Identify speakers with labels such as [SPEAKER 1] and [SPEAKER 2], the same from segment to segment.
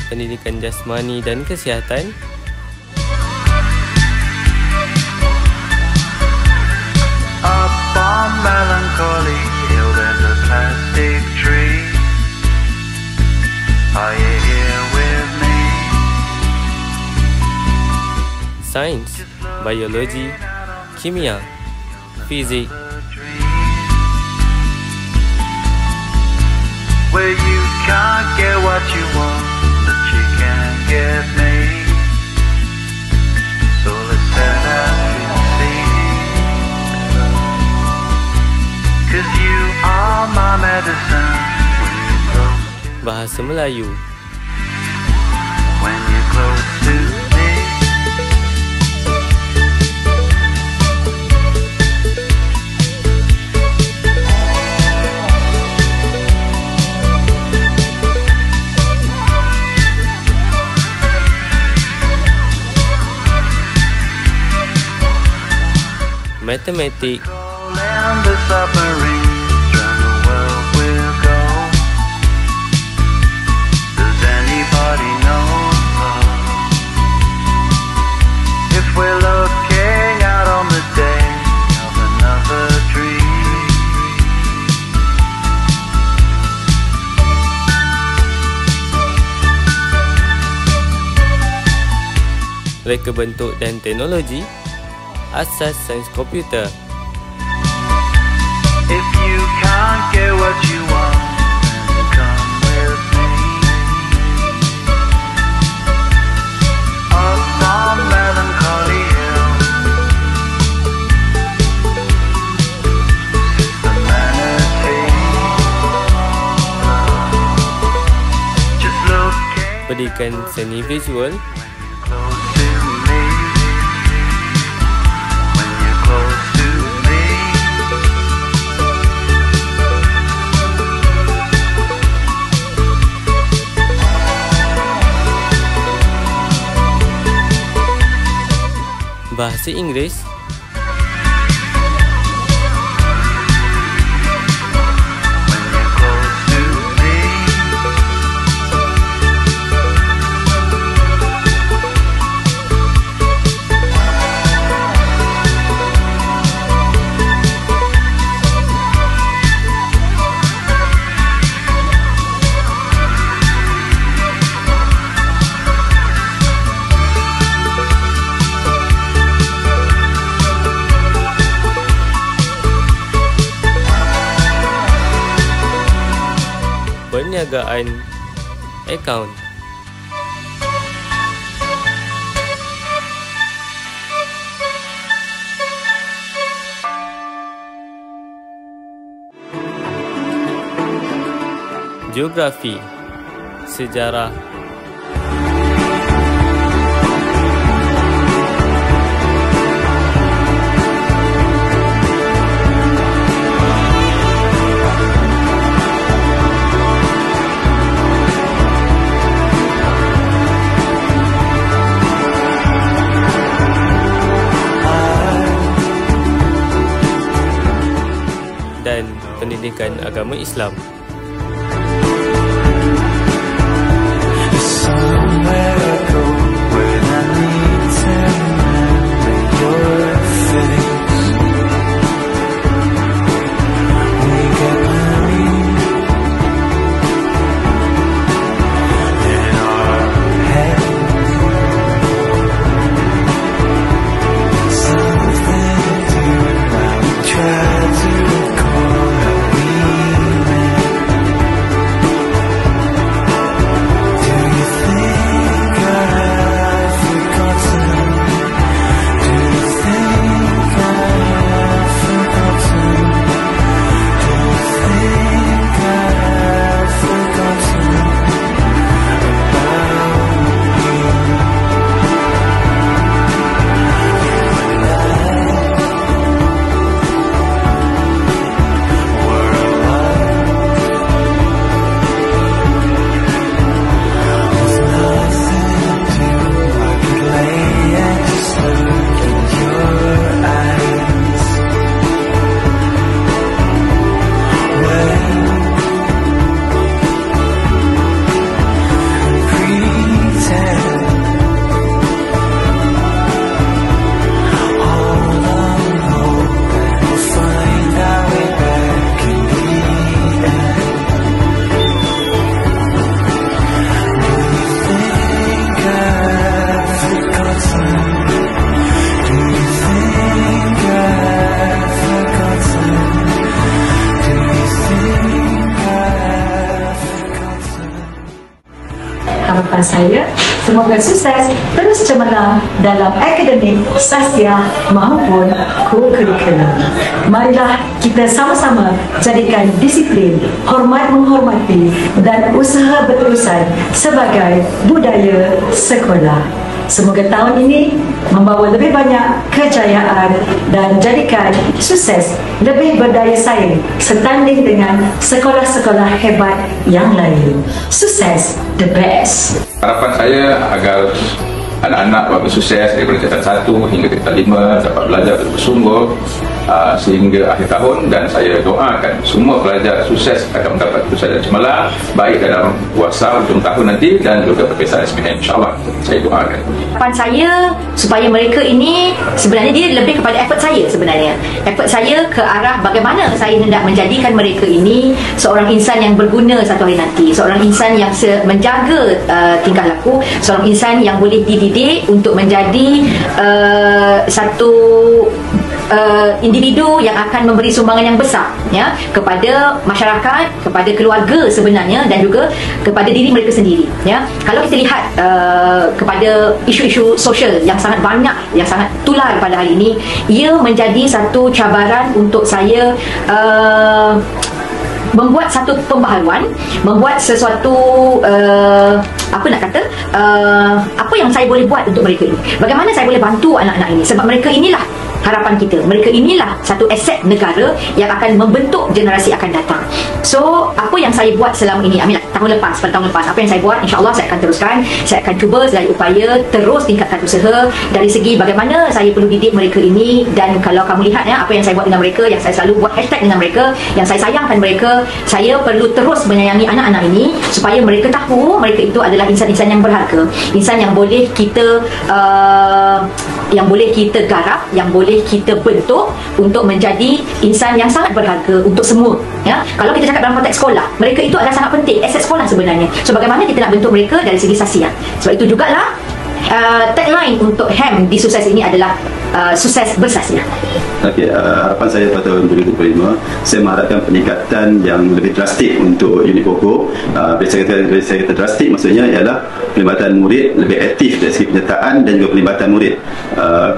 [SPEAKER 1] Pendidikan jasmani dan kesihatan,
[SPEAKER 2] Up on melancholy hill there's a plastic tree. Are you here with me?
[SPEAKER 1] sains, biologi, kimia, fizik,
[SPEAKER 2] Where you can't get what you want, but you can get me. So let's set out to see. 'Cause you are my medicine. When you're close,
[SPEAKER 1] bahasa Melayu,
[SPEAKER 2] when you're close to me.
[SPEAKER 1] matematik,
[SPEAKER 2] And the submarines round the world will go. Does anybody know if we're looking out on the day of another dream?
[SPEAKER 1] reka bentuk dan teknologi, asas sains komputer,
[SPEAKER 2] If you can't get what you want, then come with me. Up on melancholy hill sits the manatee. Just looking
[SPEAKER 1] pendidikan seni visual,
[SPEAKER 2] close to me. When you're close to me.
[SPEAKER 1] bahasa Inggeris,
[SPEAKER 2] When you're close to me.
[SPEAKER 1] perniagaan, akaun, geografi, sejarah, dan pendidikan agama Islam.
[SPEAKER 2] Somewhere I go when I need to remember your
[SPEAKER 3] harapan saya semoga sukses terus cemerlang dalam akademik, sosial maupun co-curriculum. Marilah kita sama-sama jadikan disiplin, hormat menghormati dan usaha berurusan sebagai budaya sekolah. Semoga tahun ini membawa lebih banyak kejayaan dan jadikan sukses lebih berdaya saing setanding dengan sekolah-sekolah hebat yang lain. Sukses, the best.
[SPEAKER 4] Harapan saya agar anak-anak bagi sukses daripada tingkatan 1 hingga tingkatan 5 dapat belajar bersungguh sehingga akhir tahun, dan saya doakan semua pelajar sukses akan mendapat lulusan yang cemerlang baik dalam puasa hujung tahun nanti dan juga perpisahan SPM, insyaAllah. Saya doakan.
[SPEAKER 5] Harapan saya supaya mereka ini sebenarnya dia lebih kepada effort saya sebenarnya. Effort saya ke arah bagaimana saya hendak menjadikan mereka ini seorang insan yang berguna satu hari nanti, seorang insan yang menjaga tingkah laku, seorang insan yang boleh dididik untuk menjadi satu individu yang akan memberi sumbangan yang besar ya kepada masyarakat, kepada keluarga sebenarnya, dan juga kepada diri mereka sendiri ya. Kalau kita lihat kepada isu-isu sosial yang sangat banyak, yang sangat tular pada hari ini, ia menjadi satu cabaran untuk saya membuat satu pembaharuan, membuat sesuatu apa yang saya boleh buat untuk mereka ini. Bagaimana saya boleh bantu anak-anak ini, sebab mereka inilah harapan kita. Mereka inilah satu aset negara yang akan membentuk generasi akan datang. So, apa yang saya buat selama ini, pada tahun lepas, apa yang saya buat, insyaAllah saya akan teruskan. Saya akan cuba sedaya upaya terus tingkatkan usaha dari segi bagaimana saya perlu didik mereka ini. Dan kalau kamu lihat ya, apa yang saya buat dengan mereka, yang saya selalu buat hashtag dengan mereka, yang saya sayangkan mereka, saya perlu terus menyayangi anak-anak ini supaya mereka tahu mereka itu adalah insan-insan yang berharga, insan yang boleh kita garap, yang boleh kita bentuk untuk menjadi insan yang sangat berharga untuk semua ya. Kalau kita cakap dalam konteks sekolah, mereka itu adalah sangat penting, aset sekolah sebenarnya. So bagaimana kita nak bentuk mereka dari segi sasian. Sebab itu jugalah tagline untuk HEM di Sukses ini adalah sukses bersasian.
[SPEAKER 6] Okey, harapan saya pada tahun 2025, saya mengharapkan peningkatan yang lebih drastik untuk unit pokok. Bila saya kata drastik, maksudnya ialah pelibatan murid lebih aktif dari segi penyertaan dan juga pelibatan murid.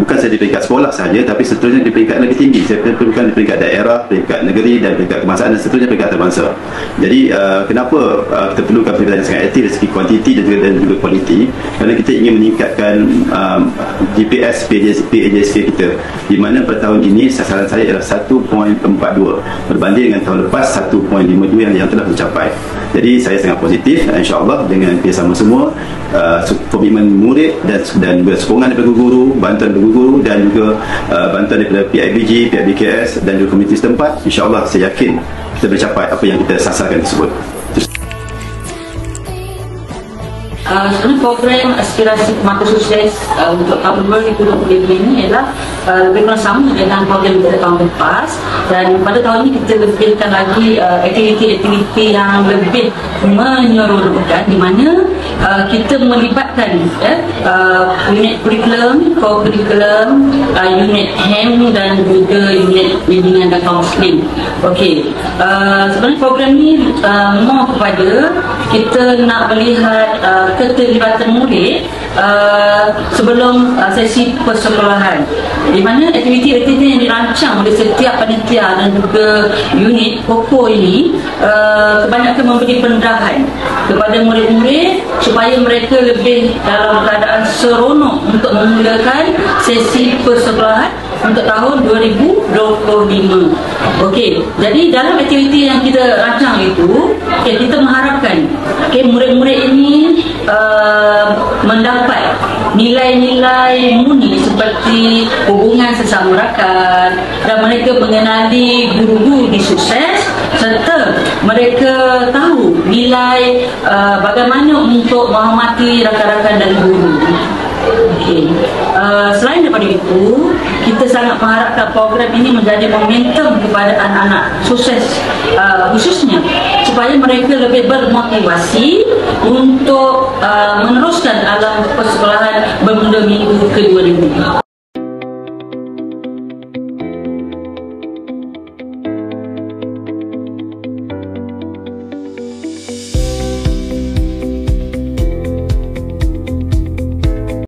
[SPEAKER 6] Bukan saja di peringkat sekolah sahaja, tapi seterusnya di peringkat lebih tinggi. Saya perlukan di peringkat daerah, peringkat negeri dan peringkat kebangsaan, dan seterusnya peringkat antarabangsa. Jadi kenapa kita perlukan pelibatan yang sangat aktif dari segi kuantiti dan juga kualiti? Kerana kita ingin meningkatkan GPS PAJSK kita, di mana pada tahun ini sasaran saya adalah 1.42 berbanding dengan tahun lepas 1.52 yang telah tercapai. Jadi saya sangat positif, insyaAllah dengan kerjasama semua, komitmen murid dan sokongan daripada guru, bantuan daripada guru dan juga bantuan daripada PIBG, PIBKS dan juga komuniti setempat, insyaAllah saya yakin kita mencapai apa yang kita sasarkan tersebut.
[SPEAKER 7] Sebenarnya program aspirasi mata sukses untuk tahun 2025 ini adalah lebih kurang sama dengan program pada tahun lepas, dan pada tahun ini kita lebihkan lagi aktiviti-aktiviti yang lebih menyeronokkan, di mana kita melibatkan unit kurikulum, co-curriculum, unit HEM dan juga unit bimbingan dan kaunseling. Okey, sebenarnya program ini more kepada kita nak melihat keterlibatan murid sebelum sesi persekolahan, di mana aktiviti-aktiviti yang dirancang oleh setiap panitia dan juga unit pokok ini kebanyakan memberi pendarahan kepada murid-murid supaya mereka lebih dalam keadaan seronok untuk memulakan sesi persekolahan untuk tahun 2025. Okey, jadi dalam aktiviti yang kita rancang itu, kita mengharapkan murid-murid ini mendapat nilai-nilai murni seperti hubungan sesama rakan, dan mereka mengenali guru-guru di Sukses, serta mereka tahu nilai bagaimana untuk menghormati rakan-rakan dan guru. Okay. Selain daripada itu, kita sangat mengharapkan program ini menjadi momentum kepada anak-anak Sukses khususnya, supaya mereka lebih bermotivasi untuk meneruskan alam persekolahan bermula minggu kedua ini.